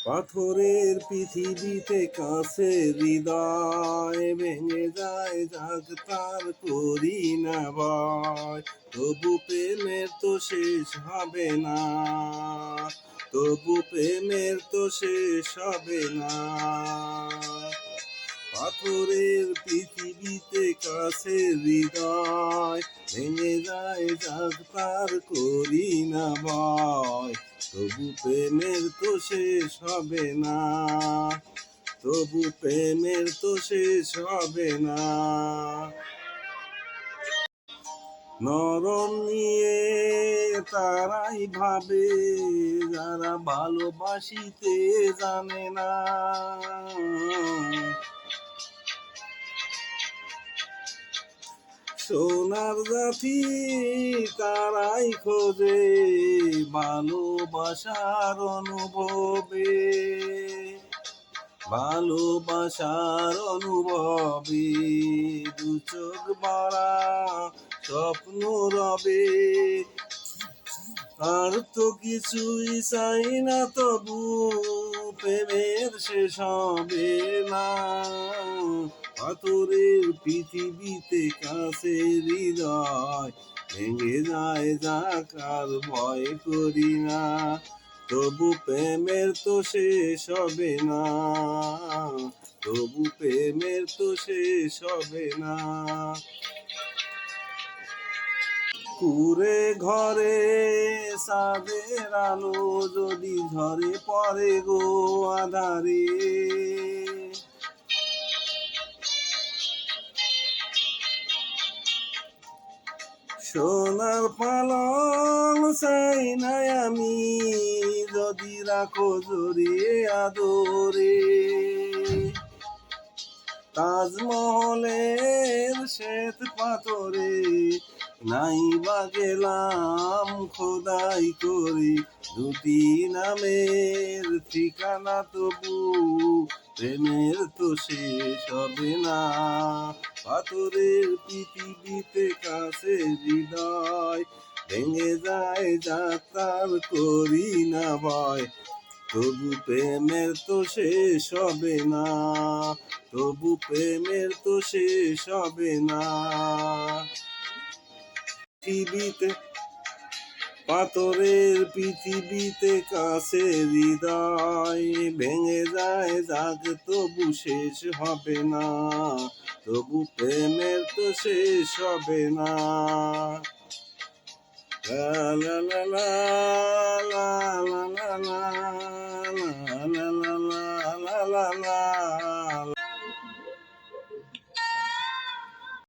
পাথরের পৃথিবীতে কাছে হৃদয় ভেঙে যায়, যাক তার করি না ভয়। তবু প্রেমের তো শেষ হবে না, তবু প্রেমের তো শেষ হবে না। পাথরের পৃথিবীতে কাছে হৃদয় ভেঙে যায়, যাক তার করি না ভয়। তবু প্রেমের তো শেষ হবে না, তবু প্রেমের তো শেষ হবে না। নরম নিয়ে তারাই ভাবে, যারা ভালোবাসিতে জানে না। সোনার জাতি তারাই খোঁজে, ভালোবাসার অনুভবে, ভালোবাসার অনুভবে। দু চোখ ভরা স্বপ্ন রবে, আর তো কিছুই চাই না, তবু প্রেমের শেষ হবে না। পাথরের পৃথিবীতে কাছে হৃদয় ভেঙে যায়, যাক আর ভয় করি না। তবু প্রেমের তো শেষ হবে না, তবু প্রেমের তো শেষ হবে না। কুড়ে ঘরে চাঁদের আলো যদি ঝরে পড়ে গো আধারে, সোনার পালং চাই না আমি, যদি রাখো জড়িয়ে আদরে। তাজমহলের শ্বেত পাথরে নাই বা গেলাম খোদাই করি, দুটি নামের ঠিকানা, তবু প্রেমের তো শেষ হবে না। পাথরের পৃথিবীতে কাছে হৃদয় ভেঙে যায়, যাক তার করি না ভয়। তবু প্রেমের তো শেষ হবে না, তবু প্রেমের তো শেষ হবে না। পৃথিবীতে পাথরের পৃথিবীতে কাছে হৃদয় ভেঙে যায়, যাক তবু শেষ হবে না, তবু প্রেমের তো শেষ হবে না। লা লা লা লা লা লা লা লা লা লা লা লা লা লা।